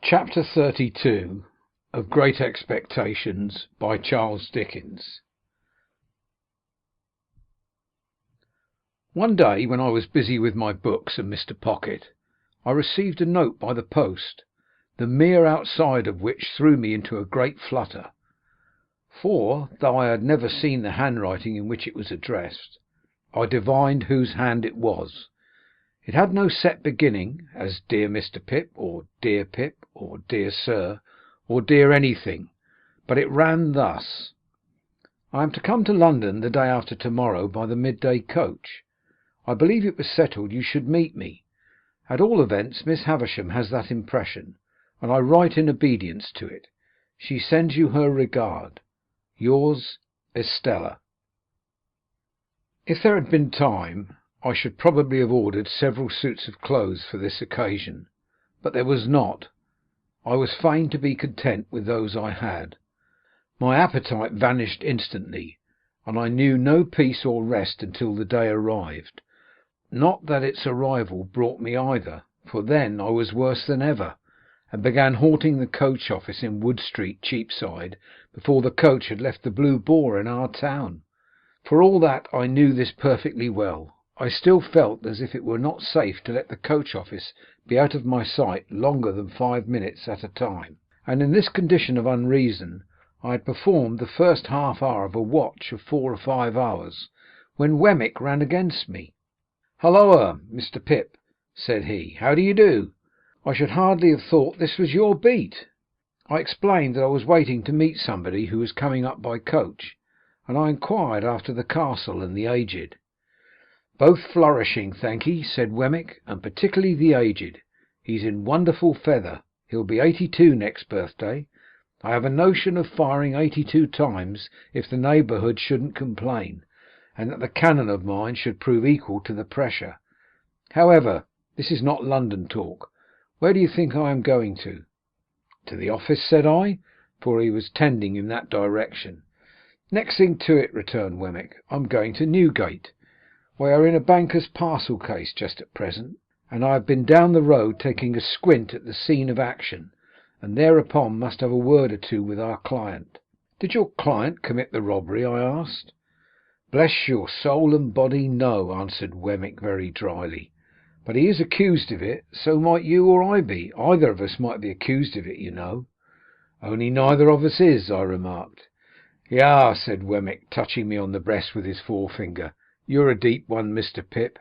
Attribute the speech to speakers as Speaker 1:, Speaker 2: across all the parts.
Speaker 1: Chapter 32 of Great Expectations by Charles Dickens. One day, when I was busy with my books and Mr. Pocket, I received a note by the post, the mere outside of which threw me into a great flutter. For, though I had never seen the handwriting in which it was addressed, I divined whose hand it was. It had no set beginning, as "Dear Mr. Pip," or "Dear Pip," or "Dear Sir," or "Dear anything," but it ran thus: "I am to come to London the day after tomorrow by the midday coach. I believe it was settled you should meet me. At all events, Miss Havisham has that impression, and I write in obedience to it. She sends you her regard. Yours, Estella." If there had been time, I should probably have ordered several suits of clothes for this occasion, but there was not. I was fain to be content with those I had. My appetite vanished instantly, and I knew no peace or rest until the day arrived. Not that its arrival brought me either, for then I was worse than ever, and began haunting the coach office in Wood Street, Cheapside, before the coach had left the Blue Boar in our town. For all that I knew this perfectly well, I still felt as if it were not safe to let the coach office be out of my sight longer than 5 minutes at a time, and in this condition of unreason I had performed the first half hour of a watch of 4 or 5 hours, when Wemmick ran against me. "Halloa, Mr. Pip," said he, "how do you do? I should hardly have thought this was your beat." I explained that I was waiting to meet somebody who was coming up by coach, and I inquired after the castle and the aged. "Both flourishing, thank'ee," said Wemmick, "and particularly the aged. He's in wonderful feather. He'll be 82 next birthday. I have a notion of firing 82 times if the neighbourhood shouldn't complain, and that the cannon of mine should prove equal to the pressure. However, this is not London talk. Where do you think I am going to?" "To the office," said I, for he was tending in that direction. "Next thing to it," returned Wemmick. "I'm going to Newgate. We are in a banker's parcel case just at present, and I have been down the road taking a squint at the scene of action, and thereupon must have a word or two with our client." "Did your client commit the robbery?" I asked. "Bless your soul and body, no," answered Wemmick very dryly. "But he is accused of it. So might you or I be. Either of us might be accused of it, you know." "Only neither of us is," I remarked. "Yah," said Wemmick, touching me on the breast with his forefinger. "You're a deep one, Mr. Pip.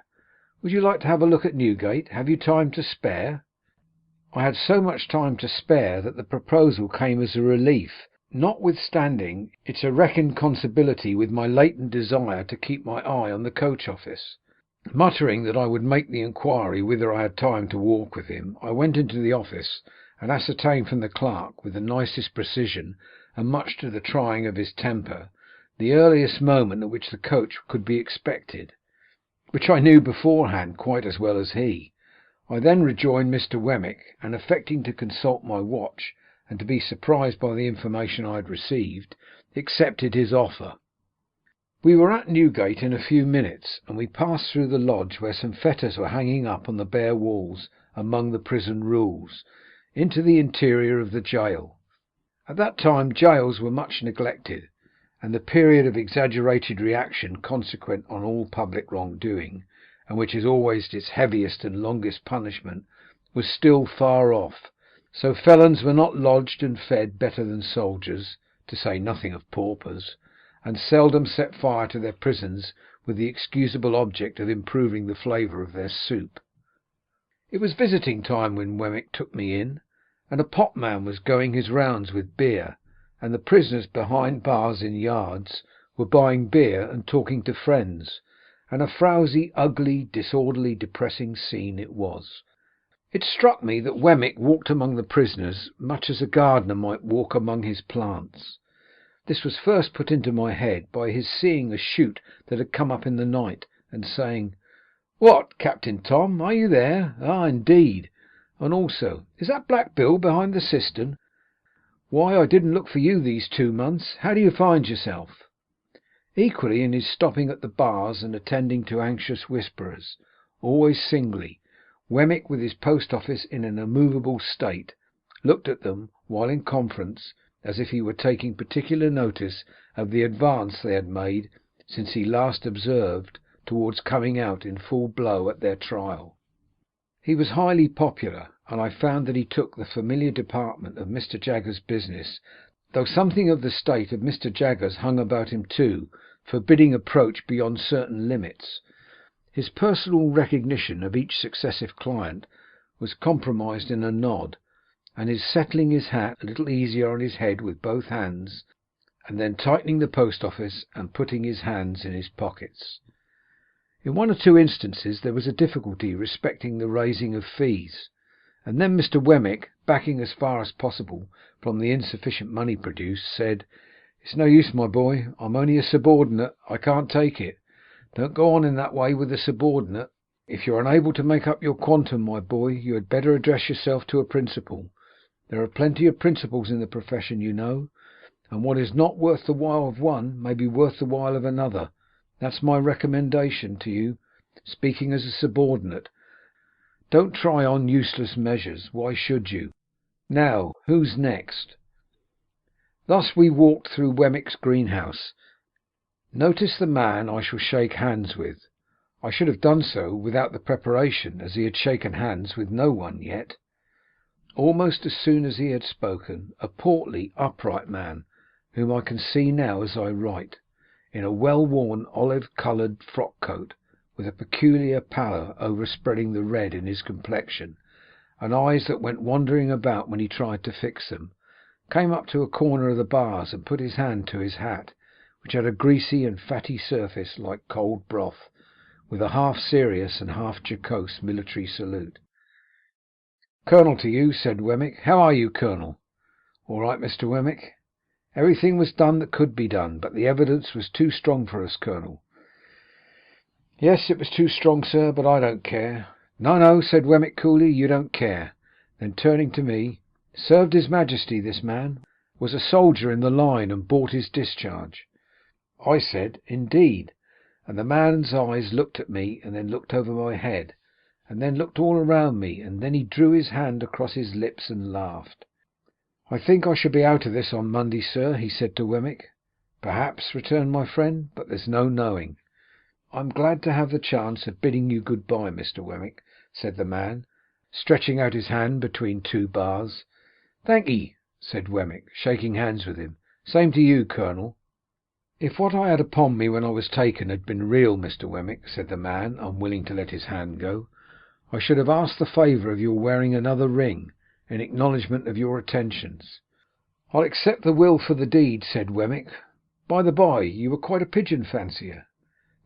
Speaker 1: Would you like to have a look at Newgate? Have you time to spare?" I had so much time to spare that the proposal came as a relief, notwithstanding its irreconcilability with my latent desire to keep my eye on the coach office. Muttering that I would make the inquiry whether I had time to walk with him, I went into the office and ascertained from the clerk, with the nicest precision, and much to the trying of his temper, the earliest moment at which the coach could be expected, which I knew beforehand quite as well as he. I then rejoined Mr. Wemmick, and affecting to consult my watch, and to be surprised by the information I had received, accepted his offer. We were at Newgate in a few minutes, and we passed through the lodge, where some fetters were hanging up on the bare walls among the prison rules, into the interior of the gaol. At that time gaols were much neglected, and the period of exaggerated reaction consequent on all public wrongdoing, and which is always its heaviest and longest punishment, was still far off. So felons were not lodged and fed better than soldiers, to say nothing of paupers, and seldom set fire to their prisons with the excusable object of improving the flavour of their soup. It was visiting time when Wemmick took me in, and a potman was going his rounds with beer, and the prisoners behind bars in yards were buying beer and talking to friends, and a frowsy, ugly, disorderly, depressing scene it was. It struck me that Wemmick walked among the prisoners much as a gardener might walk among his plants. This was first put into my head by his seeing a shoot that had come up in the night, and saying, "What, Captain Tom, are you there? Ah, indeed. And also, is that Black Bill behind the cistern? Why, I didn't look for you these 2 months. How do you find yourself?" Equally in his stopping at the bars and attending to anxious whisperers, always singly, Wemmick with his post office in an immovable state, looked at them while in conference, as if he were taking particular notice of the advance they had made since he last observed towards coming out in full blow at their trial. He was highly popular, and I found that he took the familiar department of Mr. Jaggers' business, though something of the state of Mr. Jaggers hung about him too, forbidding approach beyond certain limits. His personal recognition of each successive client was compromised in a nod, and his settling his hat a little easier on his head with both hands, and then tightening the post office and putting his hands in his pockets. In one or two instances there was a difficulty respecting the raising of fees, and then Mr. Wemmick, backing as far as possible from the insufficient money produced, said, "It's no use, my boy. I'm only a subordinate. I can't take it. Don't go on in that way with a subordinate. If you're unable to make up your quantum, my boy, you had better address yourself to a principal. There are plenty of principals in the profession, you know, and what is not worth the while of one may be worth the while of another. That's my recommendation to you, speaking as a subordinate. Don't try on useless measures. Why should you? Now, who's next?" Thus we walked through Wemmick's greenhouse. Notice the man I shall shake hands with. I should have done so without the preparation, as he had shaken hands with no one yet. Almost as soon as he had spoken, a portly, upright man, whom I can see now as I write, in a well-worn olive-coloured frock-coat, with a peculiar pallor overspreading the red in his complexion, and eyes that went wandering about when he tried to fix them, came up to a corner of the bars and put his hand to his hat, which had a greasy and fatty surface like cold broth, with a half-serious and half-jocose military salute. "Colonel to you," said Wemmick. "How are you, Colonel?" "All right, Mr. Wemmick." "Everything was done that could be done, but the evidence was too strong for us, Colonel." "Yes, it was too strong, sir, but I don't care." "No, no," said Wemmick coolly, "you don't care." Then turning to me, "Served His Majesty, this man. Was a soldier in the line and bought his discharge." I said, "Indeed?" And the man's eyes looked at me, and then looked over my head, and then looked all around me, and then he drew his hand across his lips and laughed. "I think I shall be out of this on Monday, sir," he said to Wemmick. "Perhaps," returned my friend, "but there's no knowing." "I'm glad to have the chance of bidding you good-bye, Mr. Wemmick," said the man, stretching out his hand between two bars. "Thank'ee," said Wemmick, shaking hands with him. "Same to you, Colonel." "If what I had upon me when I was taken had been real, Mr. Wemmick," said the man, unwilling to let his hand go, "I should have asked the favour of your wearing another ring, in acknowledgment of your attentions." "I'll accept the will for the deed," said Wemmick. "By the by, you were quite a pigeon fancier."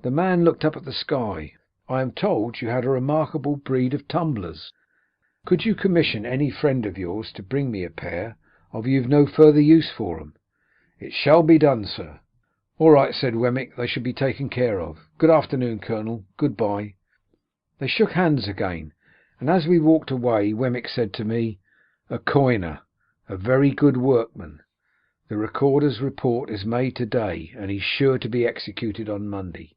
Speaker 1: The man looked up at the sky. "I am told you had a remarkable breed of tumblers. Could you commission any friend of yours to bring me a pair, or have you no further use for them?" "It shall be done, sir." "All right," said Wemmick, "they shall be taken care of. Good afternoon, Colonel. Good-bye." They shook hands again, and as we walked away Wemmick said to me, "A coiner, a very good workman. The recorder's report is made to-day, and he's sure to be executed on Monday.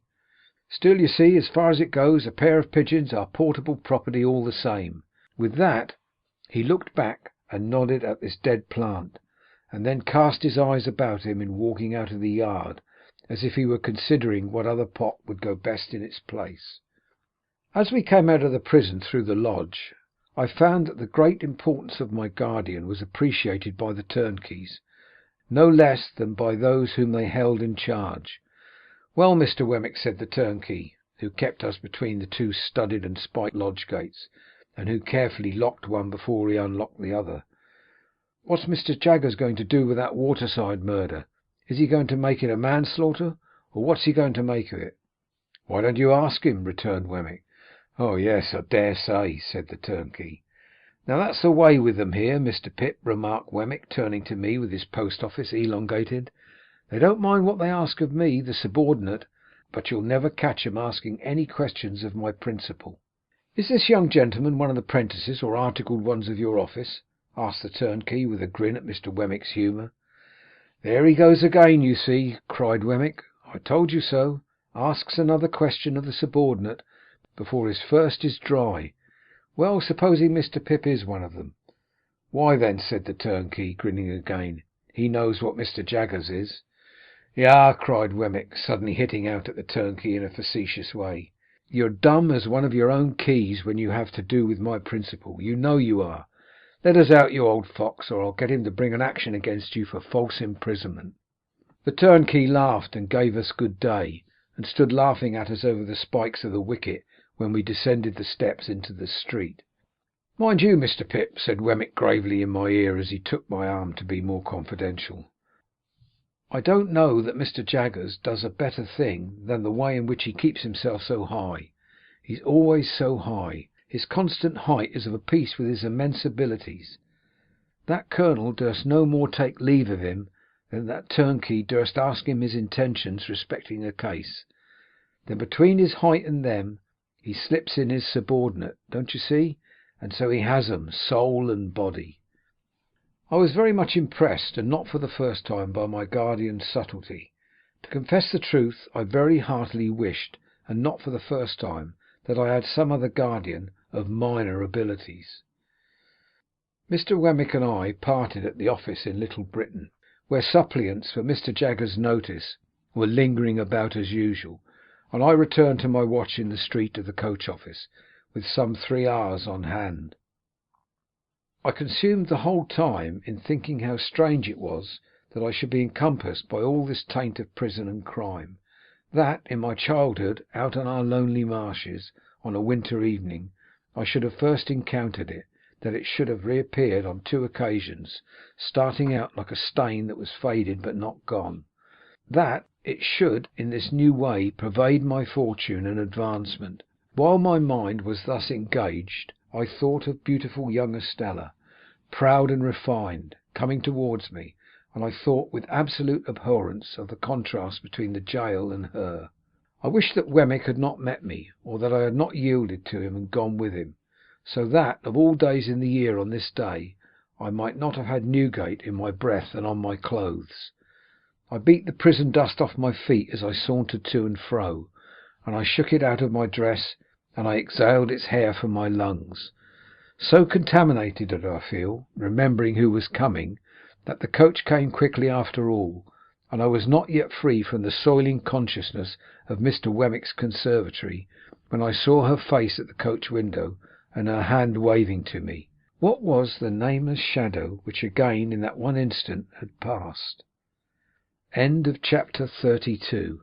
Speaker 1: Still, you see, as far as it goes, a pair of pigeons are portable property all the same." With that he looked back and nodded at this dead plant, and then cast his eyes about him in walking out of the yard, as if he were considering what other pot would go best in its place. As we came out of the prison through the lodge, I found that the great importance of my guardian was appreciated by the turnkeys, no less than by those whom they held in charge. "Well, Mr. Wemmick," said the turnkey, who kept us between the two studded and spiked lodge gates, and who carefully locked one before he unlocked the other, "what's Mr. Jaggers going to do with that waterside murder? Is he going to make it a manslaughter, or what's he going to make of it?" "Why don't you ask him?" returned Wemmick. "Oh yes, I dare say," said the turnkey. "Now that's the way with them here, Mr. Pip," remarked Wemmick, turning to me with his post office elongated. "They don't mind what they ask of me, the subordinate, but you'll never catch 'em asking any questions of my principal." "Is this young gentleman one of the 'prentices or articled ones of your office?" asked the turnkey, with a grin at Mr. Wemmick's humour. "There he goes again, you see," cried Wemmick. "I told you so. Asks another question of the subordinate before his first is dry. Well, supposing Mr. Pip is one of them, "Why, then," said the turnkey, grinning again, "he knows what Mr. Jaggers is." "Yah!" cried Wemmick, suddenly hitting out at the turnkey in a facetious way. "You're dumb as one of your own keys when you have to do with my principal. You know you are. Let us out, you old fox, or I'll get him to bring an action against you for false imprisonment." The turnkey laughed and gave us good day, and stood laughing at us over the spikes of the wicket when we descended the steps into the street. "Mind you, Mr. Pip," said Wemmick gravely in my ear, as he took my arm to be more confidential, "I don't know that Mr. Jaggers does a better thing than the way in which he keeps himself so high. He's always so high. His constant height is of a piece with his immense abilities. That colonel durst no more take leave of him than that turnkey durst ask him his intentions respecting a case. Then between his height and them, he slips in his subordinate, don't you see? And so he has 'em, soul and body." I was very much impressed, and not for the first time, by my guardian's subtlety. To confess the truth, I very heartily wished, and not for the first time, that I had some other guardian of minor abilities. Mr. Wemmick and I parted at the office in Little Britain, where suppliants for Mr. Jaggers' notice were lingering about as usual, and I returned to my watch in the street of the coach office, with some 3 hours on hand. I consumed the whole time in thinking how strange it was that I should be encompassed by all this taint of prison and crime; that, in my childhood, out on our lonely marshes, on a winter evening, I should have first encountered it; that it should have reappeared on 2 occasions, starting out like a stain that was faded but not gone; that it should in this new way pervade my fortune and advancement. While my mind was thus engaged, I thought of beautiful young Estella, proud and refined, coming towards me, and I thought with absolute abhorrence of the contrast between the gaol and her. I wished that Wemmick had not met me, or that I had not yielded to him and gone with him, so that, of all days in the year, on this day, I might not have had Newgate in my breath and on my clothes. I beat the prison dust off my feet as I sauntered to and fro, and I shook it out of my dress, and I exhaled its hair from my lungs. So contaminated did I feel, remembering who was coming, that the coach came quickly after all, and I was not yet free from the soiling consciousness of Mr. Wemmick's conservatory, when I saw her face at the coach window, and her hand waving to me. What was the nameless shadow which again in that one instant had passed? Chapter 32.